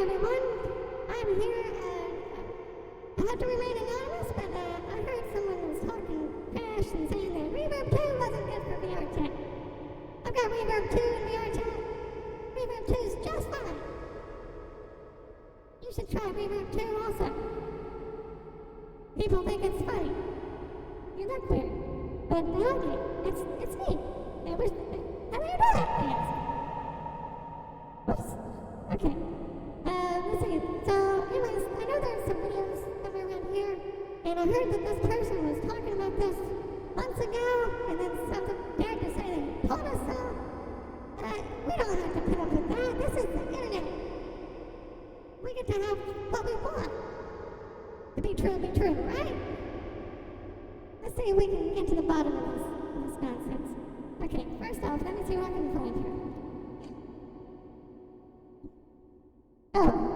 everyone. I'm here. I have to remain anonymous, but I heard someone was talking trash and saying that Reverb 2 wasn't good for VR chat. I've got Reverb 2 in VR chat. Reverb 2 is just fine. You should try Reverb 2 also. People think it's funny. You look weird, but they like it. It's neat. How do you do that? Yes. Whoops. Okay. Let's see. So, anyways, I know there's some videos somewhere around here, and I heard that this person was talking about this months ago, and then something dared to say they told us so. We don't have to put up with that. This is the internet. We get to have what we want. To be true, right? Let's see if we can get to the bottom of this nonsense. Okay, first off, let me see what I can find here. Oh.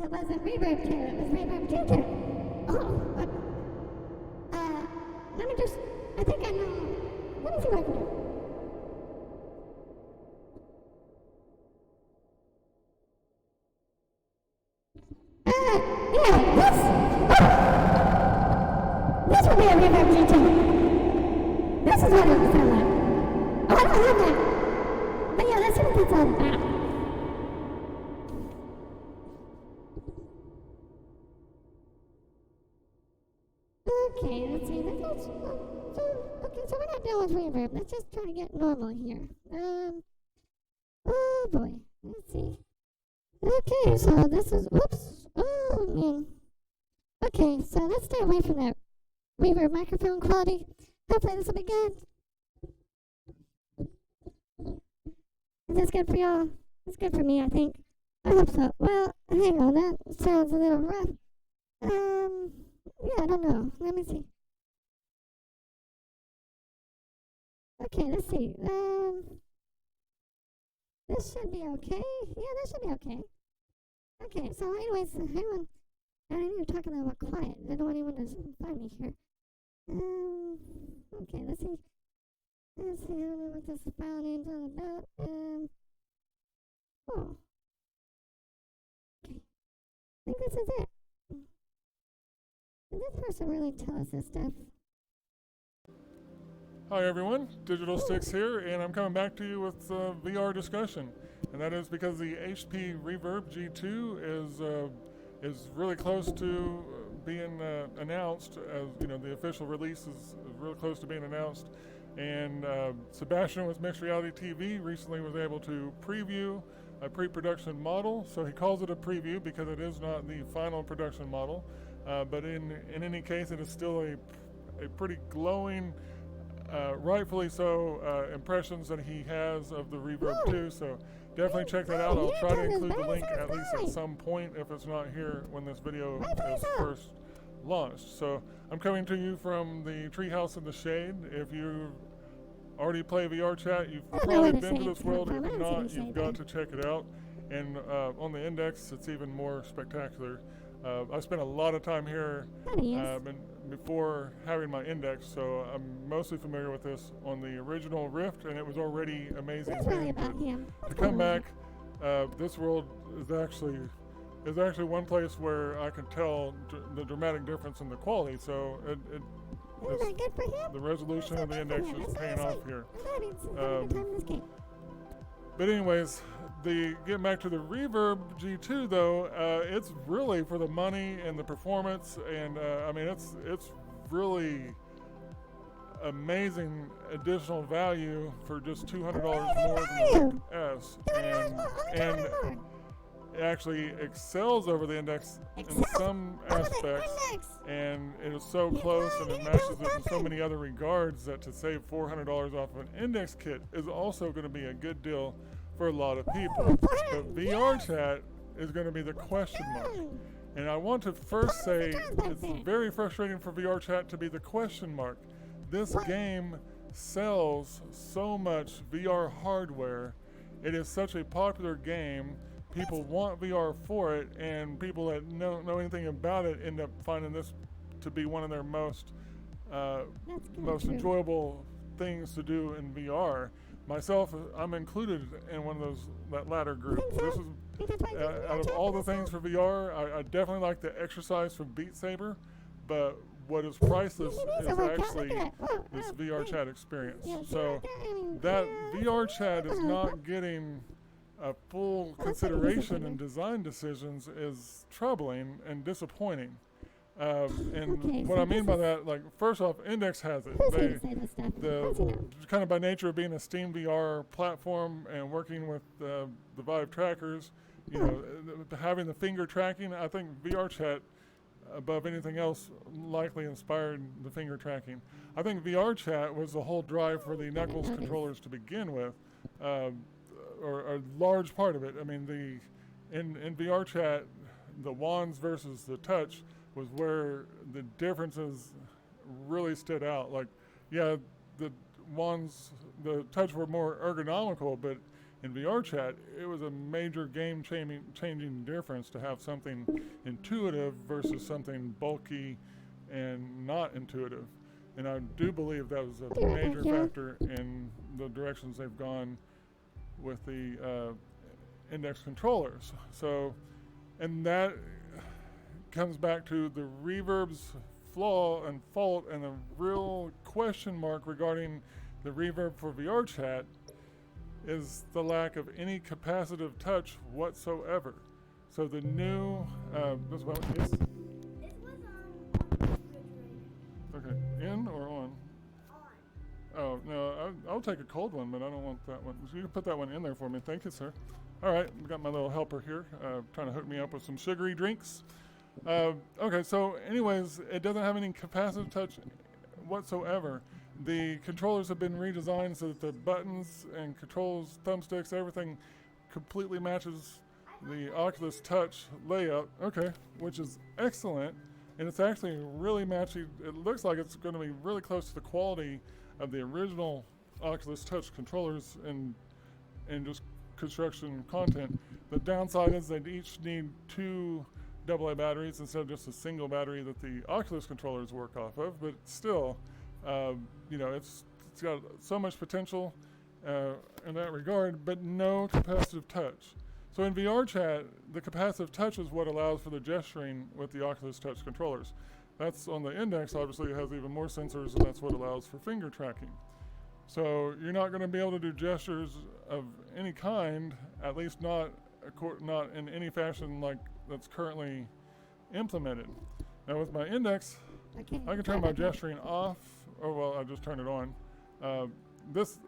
It wasn't Reverb 2, it was Reverb G2. Oh, but, let me just, I think I know. Let me see what I can do. This would be a Reverb G2. This is what it would sound like. Oh, I don't have that. But yeah, let's see what that's all about. Okay, let's see. Okay, so we're not dealing with reverb. Let's just try to get normal here. Oh boy. Let's see. Okay, so this is, whoops. Oh man. Okay, so let's stay away from that reverb microphone quality. Hopefully this will be good. Is this good for y'all? It's good for me, I think. I hope so. Well, hang on, that sounds a little rough. Yeah, I don't know. Let me see. Okay, let's see. This should be okay. Yeah, this should be okay. Okay, so anyways, hang on. I need to talk a little more quiet. I don't want anyone to find me here. Okay, let's see. I don't know what this file name's all about. Oh. Okay. I think this is it. Did this person really tell us this stuff? Hi everyone, DigitalStyx here, and I'm coming back to you with VR discussion. And that is because the HP Reverb G2 is really close to being announced. As you know, the official release is really close to being announced. And Sebastian with Mixed Reality TV recently was able to preview a pre-production model. So he calls it a preview because it is not the final production model. But in any case, it is still a pretty glowing, rightfully so, impressions that he has of the Reverb 2. So definitely check that out. I'll try to include the link at least at some point if it's not here when this video is first launched. So I'm coming to you from the treehouse in the shade. If you already play VR chat, you've probably been to this world. If not, you've got to check it out. And on the index, it's even more spectacular. I spent a lot of time here before having my index, so I'm mostly familiar with this on the original Rift, and it was already amazing. To come back, this world is actually one place where I can tell the dramatic difference in the quality. So the resolution of the index is paying off here. But anyways, getting back to the Reverb G2 though, it's really for the money and the performance, and I mean it's really amazing additional value for just $200 more than the S, and it actually excels over the index in some aspects, and it is so close and it matches it in so many other regards that to save $400 off of an index kit is also going to be a good deal for a lot of people. But VR chat is going to be the question mark. And I want to first say it's very frustrating for VR chat to be the question mark. This game sells so much VR hardware. It is such a popular game. People want VR for it, and people that don't know anything about it end up finding this to be one of their most enjoyable things to do in VR. myself, I'm included in one of that latter group. Think so? This is Think that's why you didn't out of watch all it the things for VR, I definitely like the exercise from Beat Saber, but what is priceless is actually this VR chat experience. So that VR chat is not getting a full consideration in design decisions is troubling and disappointing. And what I mean by that, like, first off, Index has it. Kind of by nature of being a Steam VR platform and working with the Vive trackers, you know, having the finger tracking, I think VR chat, above anything else, likely inspired the finger tracking. I think VR chat was the whole drive for the Knuckles controllers to begin with, or a large part of it. I mean, in VR chat, the wands versus the touch was where the differences really stood out. Like, yeah, the wands, the touch were more ergonomical, but in VR chat, it was a major game-changing difference to have something intuitive versus something bulky and not intuitive. And I do believe that was a major factor in the directions they've gone with the Index controllers. So, and that comes back to the Reverb's flaw and fault, and the real question mark regarding the Reverb for VR chat is the lack of any capacitive touch whatsoever. So the new, this one, yes? This was on the refrigerator. Okay, in or on? On. Oh, no, I'll take a cold one, but I don't want that one. So you can put that one in there for me. Thank you, sir. All right, we got my little helper here, trying to hook me up with some sugary drinks. Okay, so anyways, it doesn't have any capacitive touch whatsoever. The controllers have been redesigned so that the buttons and controls, thumbsticks, everything completely matches the Oculus Touch layout. Okay, which is excellent, and it's actually really matching. It looks like it's going to be really close to the quality of the original Oculus Touch controllers and just construction content. The downside is they each need 2 AA batteries instead of just a single battery that the Oculus controllers work off of, but still, you know, it's got so much potential in that regard, but no capacitive touch. So in VR chat, the capacitive touch is what allows for the gesturing with the Oculus Touch controllers. That's on the Index, obviously, it has even more sensors, and that's what allows for finger tracking. So you're not going to be able to do gestures of any kind, at least not in any fashion like that's currently implemented. Now with my Index, I can turn my gesturing off, or well, I just turn it on. This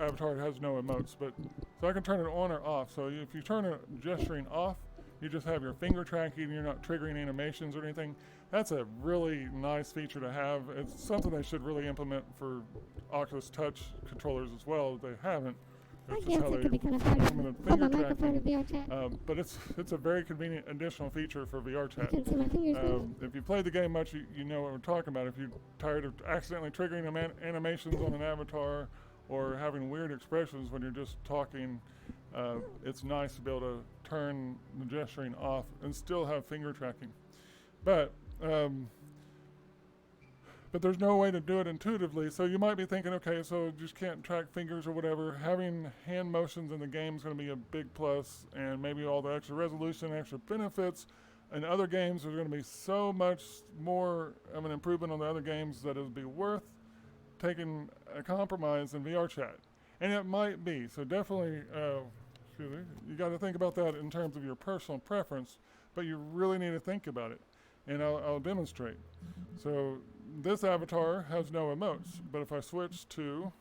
avatar has no emotes, but so I can turn it on or off. So if you turn gesturing off, you just have your finger tracking, you're not triggering animations or anything. That's a really nice feature to have. It's something they should really implement for Oculus Touch controllers as well. They haven't. It's just how they implemented finger tracking. But it's a very convenient additional feature for VR chat. If you played the game much, you know what we're talking about. If you're tired of accidentally triggering animations on an avatar or having weird expressions when you're just talking, it's nice to be able to turn the gesturing off and still have finger tracking. But there's no way to do it intuitively. So you might be thinking, okay, so you just can't track fingers or whatever. Having hand motions in the game is going to be a big plus, and maybe all the extra resolution, extra benefits. In other games, there's going to be so much more of an improvement on the other games that it would be worth taking a compromise in VR chat. And it might be. So definitely, you got to think about that in terms of your personal preference, but you really need to think about it. And I'll demonstrate. So this avatar has no emotes, but if I switch to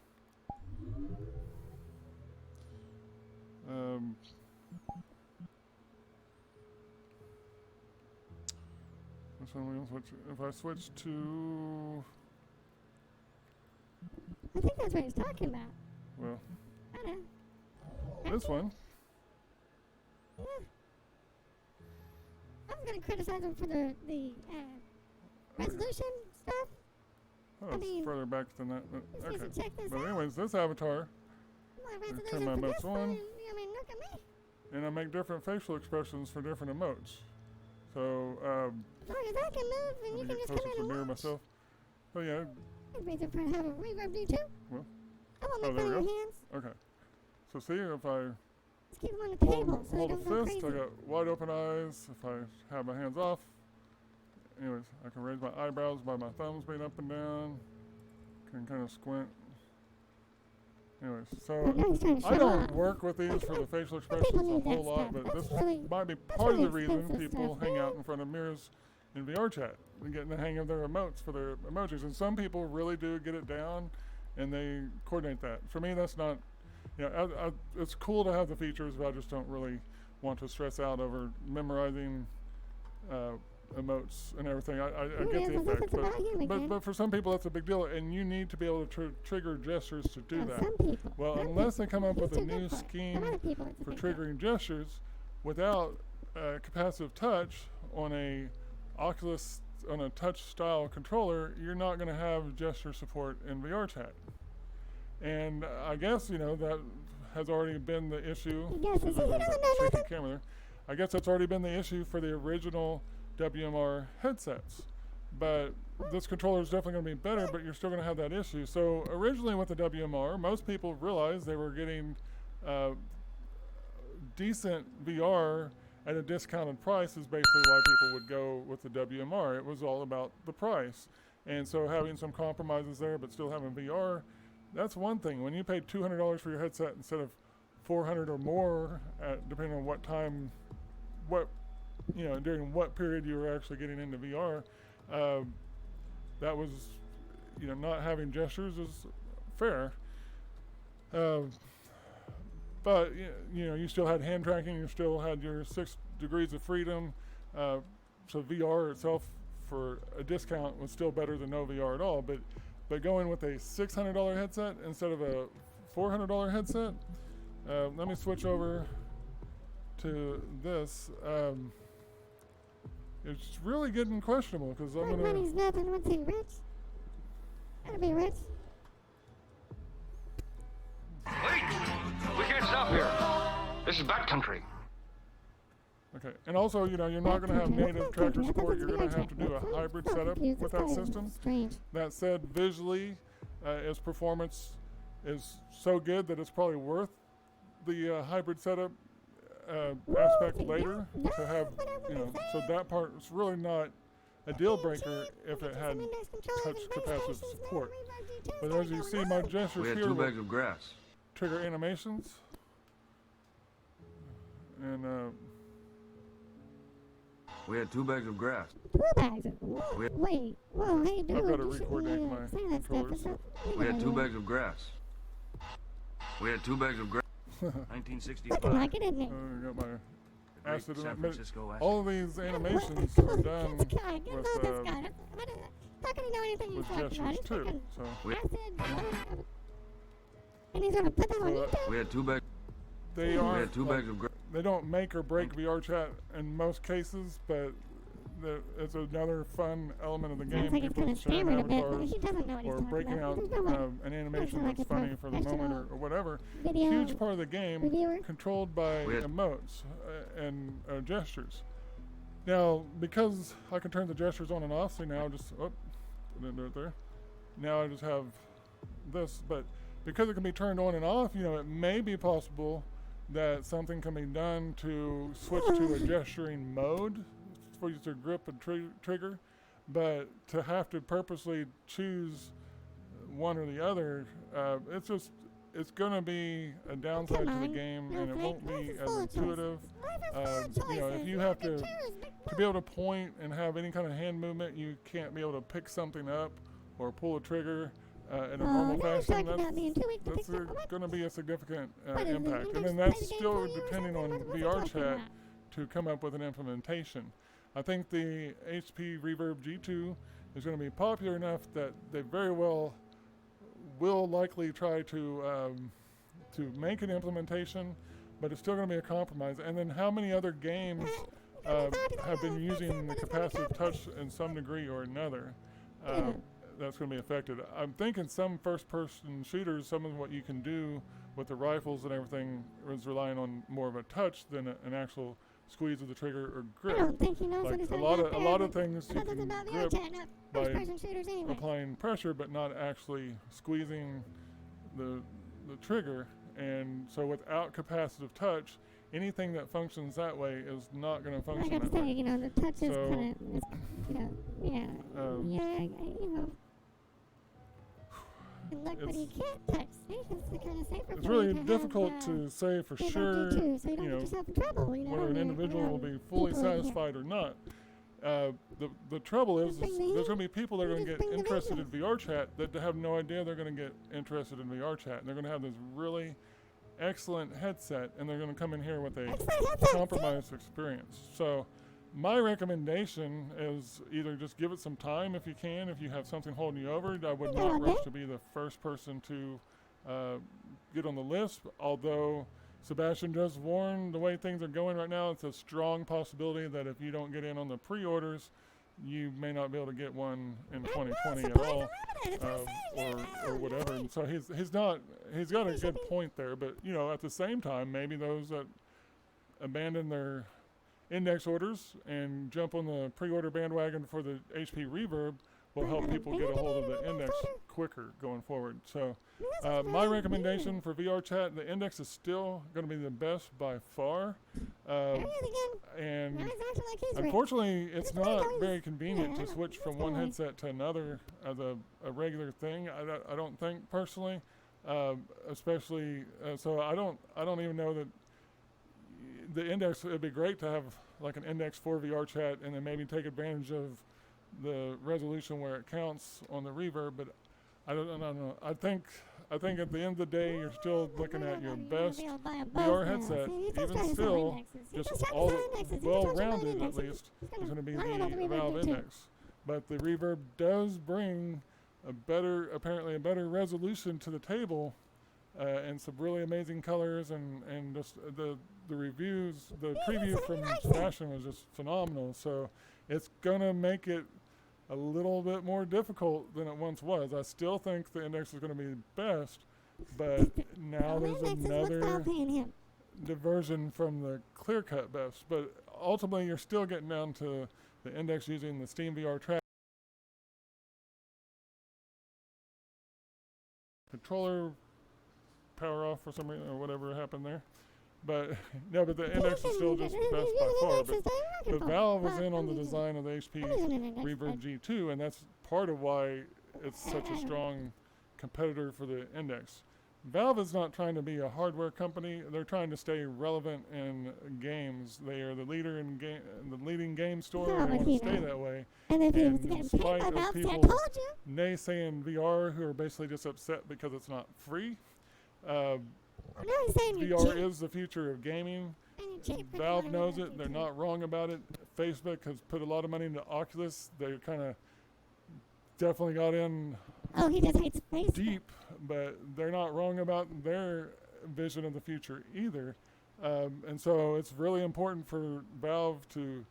which one we gonna switch? If I switch to, I think that's what he's talking about. well, I don't know. this one. Yeah. I'm going to criticize him for the resolution stuff. Oh, I it's mean, further back than that. But just okay. needs to check this But out. anyways, this avatar, My turn resolution my for emotes this on. one, I mean, look at me. and I make different facial expressions for different emotes. So, As long as I can move, and you let me can get just closer come to in the mirror and watch. myself. So yeah, I'd rather have a Reverb G2. Well, I won't oh, make there fun we of go. your hands. Okay. So see, if I Let's keep them on the table so they hold a don't go fist, crazy. I got wide open eyes. If I have my hands off, anyways, I can raise my eyebrows by my thumbs being up and down. Can kind of squint. Anyways, But so now he's trying to I show don't off. work with these for the facial People expressions a need that whole lot, stuff. but That's this really- might be that's part of the really reason expensive people stuff. hang out in front of mirrors in VR chat and getting the hang of their emotes for their emojis. And some people really do get it down and they coordinate that. For me, that's not, you know, it's cool to have the features, but I just don't really want to stress out over memorizing emotes and everything. I get the effect, but for some people that's a big deal, and you need to be able to trigger gestures to do that. Some people. Well, Some unless they people. come up He's with a too good new for it. scheme Some other people, it's a for big deal. triggering gestures without capacitive touch on a Oculus, on a touch style controller, you're not going to have gesture support in VR chat. And I guess, you know, that has already been the issue. Yes, There's he a doesn't know shaky nothing. camera there. I guess that's already been the issue for the original WMR headsets. But this controller is definitely going to be better, but you're still going to have that issue. So originally with the WMR, most people realized they were getting decent VR at a discounted price is basically why people would go with the WMR. It was all about the price. And so having some compromises there, but still having VR, that's one thing. When you paid $200 for your headset instead of $400 or more, depending on what time, you know, during what period you were actually getting into VR, that was, you know, not having gestures is fair. But you know, you still had hand tracking. You still had your 6 degrees of freedom. So VR itself, for a discount, was still better than no VR at all. But going with a $600 headset instead of a $400 headset. Let me switch over to this. It's really getting questionable because I'm My gonna. money's nothing. What's he, rich? Gotta be rich. Wait! We can't stop here. This is backcountry. Okay, and also, you know, you're not going to have native tractor support. You're going to have to do a hybrid setup with that system. Strange. That said, visually, its performance is so good that it's probably worth the hybrid setup aspect later to have, you know, so that part is really not a deal breaker if it had touch capacitive support. But as you see, my gestures We had here 2 will bags of grass. trigger animations. And We had 2 bags of grass. 2 bags of. Wait. Whoa, hey, dude. I've got to you shouldn't re-coordinate my say that stuff. controllers. It's not We had 2 legal. bags of grass. We had 2 bags of grass. Looking 1965. like it, isn't it? I got my Great acid in San it. Francisco acid. All of these animations are done This guy, get with, off this guy. How can he know anything he's with talking about? gestures He's too. fucking So We- acid. And he's gonna put that on So, YouTube? We had 2 bags. they We are. had 2 bags of grass. They don't make or break VR chat in most cases, but it's another fun element of the game. Sounds like he's People kind of sharing stammering a bit. avatars He doesn't know what he's or talking breaking about. out There's no way. an animation like that's it's a funny for the moment or whatever. Video Huge part of the game reviewer. controlled by We had- emotes and gestures. Now, because I can turn the gestures on and off, see now just, I didn't do it there. Now I just have this, but because it can be turned on and off, you know, it may be possible that something can be done to switch to a gesturing mode for you to grip and trigger, but to have to purposely choose one or the other, it's going to be a downside to the on. game, No, and it Frank, won't life be is as full of choices. intuitive. Life is full of You know, if choices. you have can to choose, but be able to point and have any kind of hand movement, you can't be able to pick something up or pull a trigger in a normal now you're fashion. talking about being too weak to That's pick something up. going to be a significant What is it, impact. you And then just play that's the game still for you or depending something? on What's he VR talking chat about? to come up with an implementation. I think the HP Reverb G2 is going to be popular enough that they very well will likely try to make an implementation, but it's still going to be a compromise. And then how many other games have been using the capacitive touch in some degree or another? That's going to be affected. I'm thinking some first-person shooters, some of what you can do with the rifles and everything is relying on more of a touch than an actual squeeze of the trigger or I grip. don't think he knows what Like he's a talking lot about of there, but things you nothing's can about VR grip chat, not by first-person shooters anyway. applying pressure, but not actually squeezing the trigger. And so without capacitive touch, anything that functions that way is not going to I function gotta that say, way. you know, the touch is So, kind of, you know. And look, but you can't touch. See, it's the kind of safer It's for really you to difficult have, to say for Reverb sure, G2, so you don't you get know, yourself in trouble, you know. whether an individual will be fully satisfied or not. The trouble is there's going to be people that are going to get interested in VR chat that have no idea they're going to get interested in VR chat. And they're going to have this really excellent headset, and they're going to come in here with a compromised experience. So my recommendation is either just give it some time if you can. If you have something holding you over, I would not rush to be the first person to get on the list, although Sebastian does warn the way things are going right now, it's a strong possibility that if you don't get in on the pre-orders, you may not be able to get one in 2020 at all, or whatever. And so he's got a good point there, but you know, at the same time, maybe those that abandon their index orders and jump on the pre-order bandwagon for the HP Reverb will help people get a hold of the index quicker going forward. So my recommendation for VR chat, the index is still going to be the best by far. And unfortunately, it's not very convenient to switch from one headset to another as a regular thing. I don't think personally, especially so I don't even know that the index. It'd be great to have like an index for VR chat, and then maybe take advantage of the resolution where it counts on the Reverb, but I don't know. I think at the end of the day, you're still looking at your best VR headset, even still, just all well-rounded at least, is going to be the Valve Index. But the Reverb does bring apparently a better resolution to the table, and some really amazing colors, and just the reviews, the preview from Sebastian was just phenomenal. So it's gonna make it a little bit more difficult than it once was. I still think the index is going to be best, but now there's another diversion from the clear-cut best. But ultimately, you're still getting down to the index using the Steam VR track controller power off for some reason or whatever happened there. But no, but the index is still just best by far. But Valve was in on the design of the HP Reverb G2, and that's part of why it's such a strong competitor for the index. Valve is not trying to be a hardware company. They're trying to stay relevant in games. They are the leader in the leading game store, and they want to stay that way. And in spite of people naysaying VR, who are basically just upset because it's not free, VR is the future of gaming. Valve knows it. They're not wrong about it. Facebook has put a lot of money into Oculus. They kind of definitely got in deep, but they're not wrong about their vision of the future either. And so it's really important for Valve to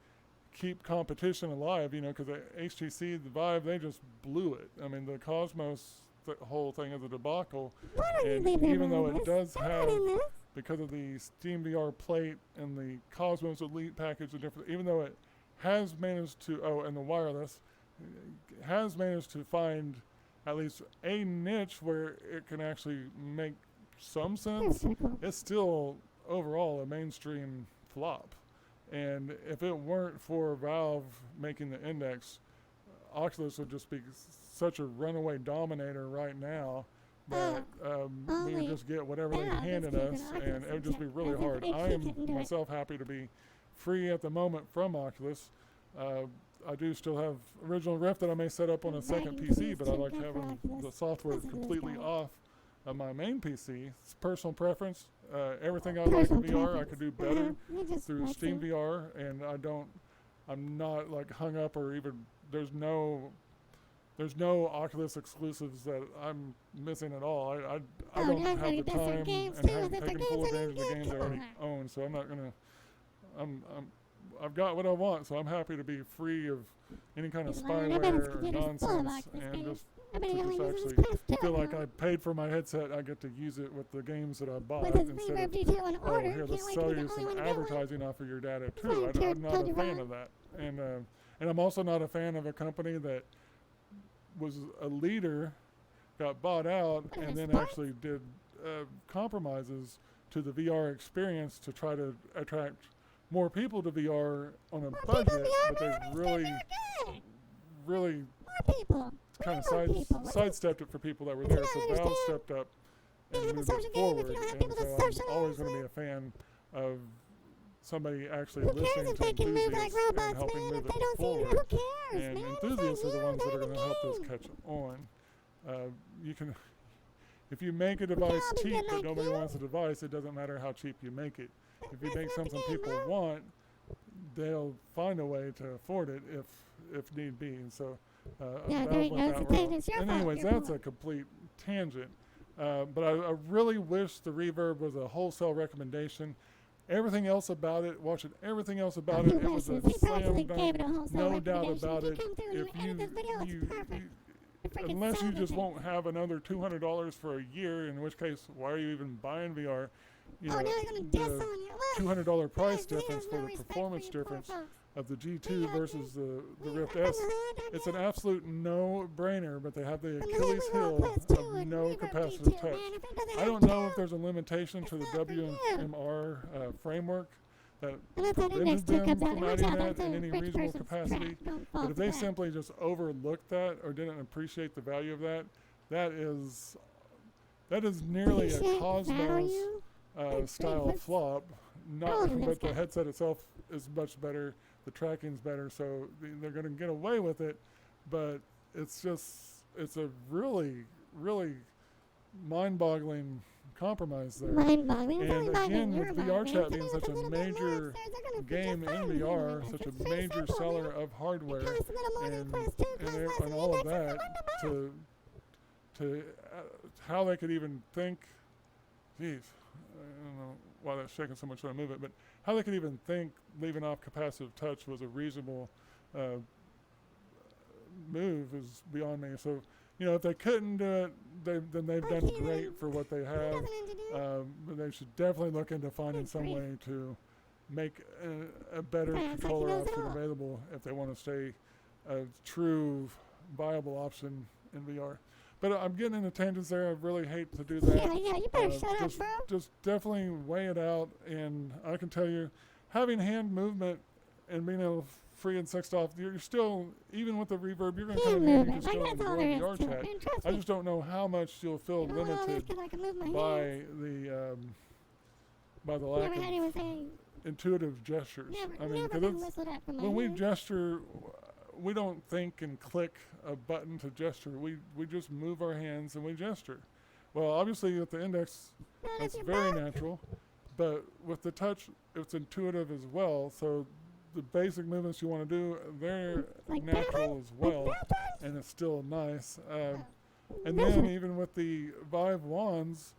keep competition alive, you know, because the HTC, the Vive, they just blew it. I mean, the Cosmos, the whole thing is a debacle. And even though it does have, because of the Steam VR plate and the Cosmos Elite package, even though it has managed to, and the wireless, has managed to find at least a niche where it can actually make some sense, it's still overall a mainstream flop. And if it weren't for Valve making the index, Oculus would just be such a runaway dominator right now that we would just get whatever they handed us, and it would just be really hard. I am myself happy to be free at the moment from Oculus. I do still have original Rift that I may set up on a second PC, but I like having the software completely off of my main PC. It's personal preference. Everything I like in VR, I could do better through Steam VR, and I'm not like hung up or even, there's no Oculus exclusives that I'm missing at all. I don't have the time and haven't taken full advantage of the games I already own, so I'm not gonna. I've got what I want, so I'm happy to be free of any kind of spyware or nonsense, and just actually feel like I paid for my headset. I get to use it with the games that I bought instead of, here, let's sell you some advertising off of your data too. I'm not a fan of that, and I'm also not a fan of a company that was a leader, got bought out, and then actually did compromises to the VR experience to try to attract more people to VR on a budget, but they've really More people. kind of More people. sidestepped it for people that were there. So Valve understand. stepped up and It's a moved social it game if forward. you don't have And people to so I'm socialize always going to with. be a fan of somebody actually Who cares listening if to they can move like enthusiasts and robots, helping man? move If it they don't see forward. it, who cares, And man? enthusiasts are the ones that are They're going to help this game. catch on. You can, if you make a device all be cheap good but like nobody you. wants a device, it doesn't matter how cheap you make it. If you make That's not the something game, people huh? want, they'll find a way to afford it if need be. And so Yeah, Valve there you went go. that It's a route. it's your And fault, anyways, your that's fault. a complete tangent. But I really wish the Reverb was a wholesale recommendation. Everything else about it, watching everything else about He it, it was a wishes. He slam probably dunk. gave it a wholesale No doubt recommendation. about If it. you come through and If you edit this video, it's perfect. You freaking unless you sold just it. won't have another $200 for a year, in which case, why are you even buying VR? You Oh, know, now he's gonna diss the on you. Well, $200 price guys, he has difference no for the respect performance you poor difference folks. of the G2 We have versus the we Rift have S. the hood, It's an absolute no-brainer, but they have the and then Achilles we heel want Quest 2 of and no Reverb capacitive G2, touch. man. If it doesn't I have don't know two, if there's a limitation to the it's not for you. WMR framework that unless that prevents index 2 them comes out. from Watch adding out, that that's in a any rich reasonable person's capacity. trap. Don't fall But if for they that. simply just overlooked that or didn't appreciate the value of that, that is nearly a Appreciate Cosmos value? style What's flop. Not, wrong with this but the guy? headset itself is much better. The tracking's better, so they're going to get away with it. But it's a really, really mind-boggling compromise there. Mind-boggling. It's And only boggling again, your with mind, VR man. chat Something being that's such a a little bit more major upstairs, they're gonna put game your in phone VR, this. such It's a very major simple, seller man. of hardware, It costs a little more than and Quest 2, costs less and than all of index, it's that a wonderment. to how they could even think, geez, I don't know why that's shaking so much when I move it, but how they could even think leaving off capacitive touch was a reasonable move is beyond me. So, if they couldn't do it, then they've done Okay, great then for what they have. Nothing to do. But they should definitely look into finding some Agree. way to make a better Yeah, it's like controller he knows it option all. available if they want to stay a true viable option in VR. But I'm getting into tangents there. I really hate to do that. Yeah, you better shut up, just, bro. just definitely weigh it out. And I can tell you, having hand movement and being able to free and sext off, you're still, even with the reverb, you're going to come in Hand here and you can movement. Like, still that's all enjoy there VR is to it, chat. man. Trust I me. just don't know how much you'll feel You know what all this limited 'cause I can move my hands. by the lack Never had of anyone say, intuitive gestures. never, I mean, never 'cause been it's, whistled at from my when we hands. gesture, we don't think and click a button to gesture. We just move our hands and we gesture. Well, obviously with the index, No, that's your very butt. natural, but with the touch, it's intuitive as well. So the basic movements you want to do, they're Like that natural one? as well, Like that one? and it's still nice. And This then one. even with the Vive wands,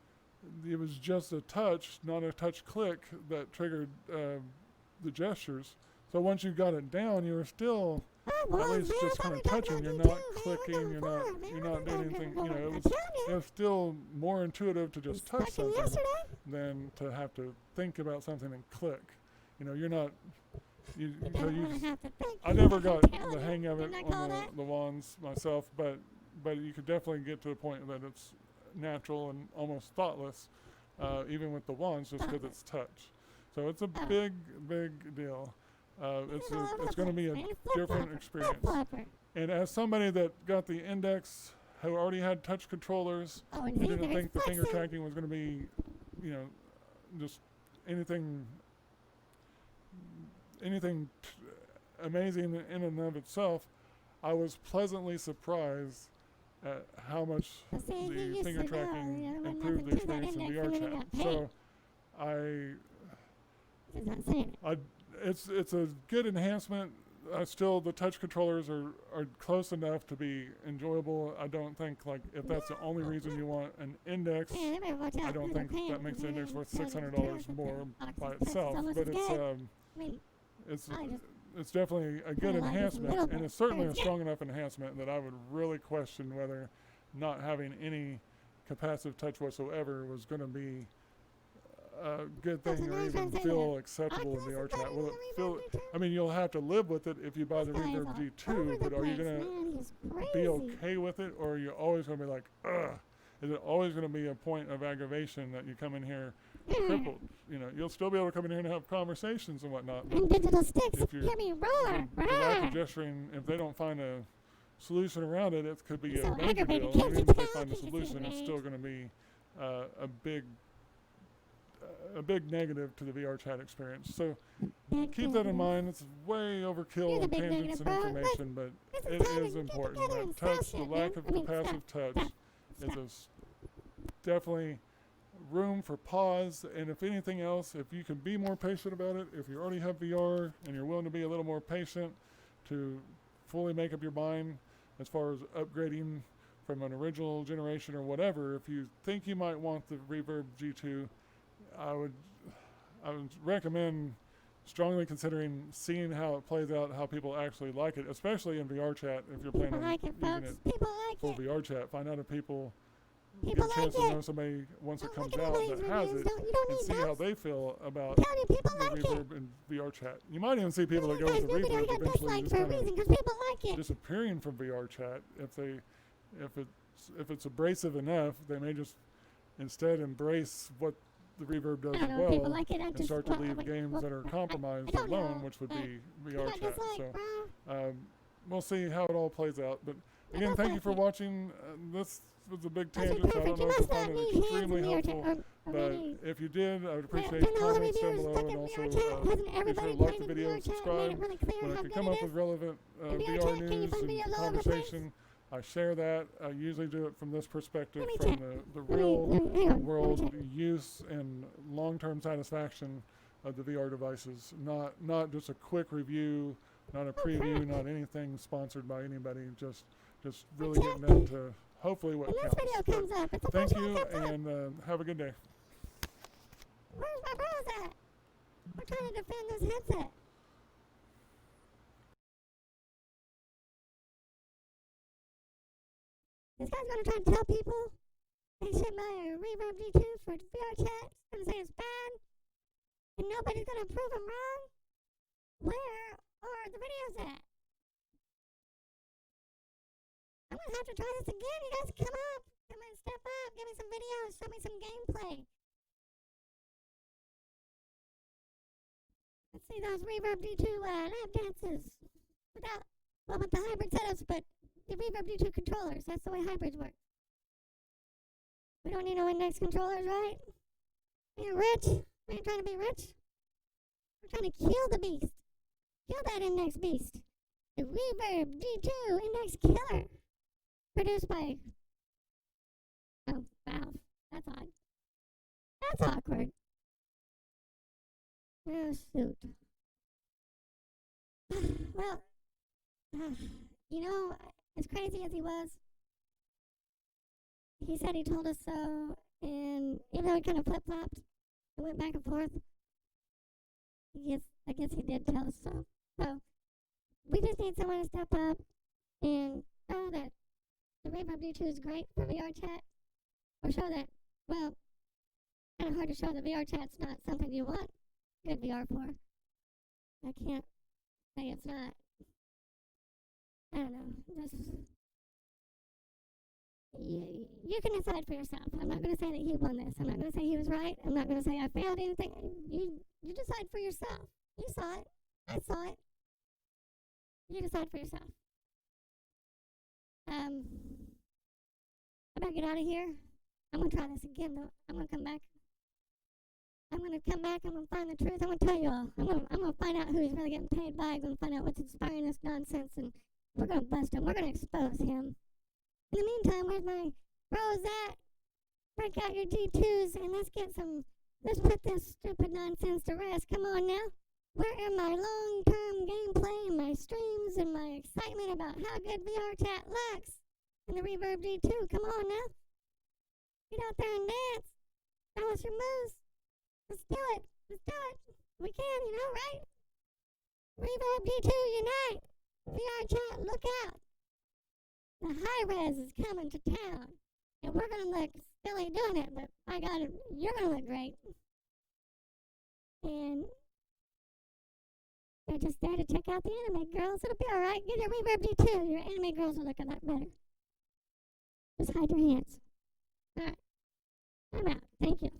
it was just a touch, not a touch click, that triggered the gestures. So once you got it down, you were still I at was, least man. just I kind of thought touching. about You're you not too, man. We're clicking. going You're forward, man. not We're doing going anything. forward. It I was told you. it was still more intuitive to just touch Fucking something yesterday? than to have to think about something and click. You're not. You, You so don't you, wanna have to think. I never I'm got telling the you. hang of it Didn't I call on that? the wands myself, but you could definitely get to the point that it's natural and almost thoughtless, even with the wands, just because it's touch. So it's a big deal. It's going to be a different experience. Flipper. And as somebody that got the index, who already had touch controllers, Oh, and and didn't there's think the finger flexing. tracking was going to be, just anything amazing in and of itself, I was pleasantly surprised at how much See, you the used finger to know, tracking there wasn't improved the nothing to that experience in index, VR and then chat. it got So This is not saying it. it's a good enhancement. Still, the touch controllers are close enough to be enjoyable. I don't think, if that's the only reason you want an index, Man, they better watch out. I don't They're think paying that makes the for index it. worth They're $600 selling more boxes by of touch itself. almost But as it's good. I mean, it's I just it's definitely a good I like it a enhancement, little and bit. it's certainly a It's- strong enough enhancement that I would really question whether not having any capacitive touch whatsoever was going to be a good That's thing what or I was even trying to say feel there. acceptable in I VR pressed the chat. button Will on it the feel? Reverb G2. I mean, you'll have to live with it if you buy the This guy is Reverb all G2, over the but are you place, gonna man. He's be crazy. okay with it, or are you always gonna be like, ugh? is it always going to be a point of aggravation that you come in here crippled? You know, you'll still be able to come in here and have conversations and whatnot. And DigitalStyx, If you're hear me roar. the lack of gesturing, if they don't find a solution around it, it could be So a major aggravated, deal. can't Even you if they tell? find a Can't you see solution, it's rage? still going to be a big negative to the VR chat experience. So keep that in mind. It's way You're overkill the on big tangents negative, and bro. information, but This it time is to get important. together That and touch, sell the shit, lack man. of I mean, passive touch stop. is definitely room for pause. And if anything else, if you can be more patient about it, if you already have VR and you're willing to be a little more patient to fully make up your mind as far as upgrading from an original generation or whatever, if you think you might want the Reverb G2, I would recommend strongly considering seeing how it plays out, how people actually like it, especially in VR chat. If you're planning People on like it, using folks. it People like for it. VR chat, find out if people get People a like chance to know it. somebody once it Don't comes look at out anybody's that has reviews. it, You don't and need see how those. they feel about Tell me people the like it. reverb in VR chat. You might even see people that go Guys, with the new video reverb got eventually disliked just for a kind reason, of because people like it. disappearing from VR chat. If it's abrasive enough, they may just instead embrace what the reverb does I don't know if people well like it. I and just start to leave games that are compromised don't alone, know, which would but be people VR got chat. disliked, So bro. we'll see how it all plays out. But I again, love thank you that for thing. watching. This was a big Must be tangent, so I perfect. don't You know if you must not found it need hands extremely in VR helpful. chat. But if you did, I would appreciate Turn all the comments down reviewers below, stuck and in also VR chat. Hasn't be sure everybody to like played the in video VR and chat? Made subscribe. it really clear When I how can good come it up is. with relevant In VR VR chat, can you news find and videos all over the place? conversation, I share that. I usually do it from this perspective, Let me from check. the Let me- real hang on, let me world check. use and long-term satisfaction of the VR devices. Not just a quick review, not a preview, not anything sponsored by anybody. Just really getting down to hopefully what When this counts. video But comes up, it's the thank first one you, that comes up. and have a good day. Where's my bros at? We're trying to defend this headset. This guy's gonna try to tell people they should buy a Reverb G2 for VR chat. He's gonna say it's bad, and nobody's gonna prove him wrong. Where are the videos at? I'm gonna have to try this again. You guys come up, step up, give me some videos, show me some gameplay. Let's see those Reverb G2 lap dances with the hybrid setups, but the Reverb G2 controllers. That's the way hybrids work. We don't need no index controllers, right? We ain't rich. We ain't trying to be rich. We're trying to kill the beast. Kill that index beast. The Reverb G2 index killer. Produced by Valve. That's odd. That's awkward. Oh, shoot. Well, you know, as crazy as he was, he said he told us so, and even though he kind of flip-flopped and went back and forth, I guess he did tell us so. So, we just need someone to step up and show that the Reverb G2 is great for VR chat, or show that, well, kind of hard to show that VR chat's not something you want good VR for. I can't say it's not. I don't know. You can decide for yourself. I'm not going to say that he won this. I'm not going to say he was right. I'm not going to say I failed anything. You decide for yourself. You saw it. I saw it. You decide for yourself. I better get out of here. I'm going to try this again, though. I'm going to come back. I'm going to come back. I'm going to find the truth. I'm going to tell you all. I'm going to find out who he's really getting paid by. I'm going to find out what's inspiring this nonsense, and we're going to bust him. We're going to expose him. In the meantime, where's my bros at? Break out your G2s and let's put this stupid nonsense to rest. Come on now. Where are my long-term gameplay and my streams and my excitement about how good VR chat looks? And the Reverb G2, come on now. Get out there and dance. Show us your moves. Let's do it. Let's do it. We can, you know, right? Reverb G2 unite. VR chat, look out. The high res is coming to town. And we're going to look silly doing it, but by God, you're going to look great. And they're just there to check out the anime girls. It'll be alright. Get your Reverb G2. Your anime girls will look a lot better. Just hide your hands. Alright. I'm out. Thank you.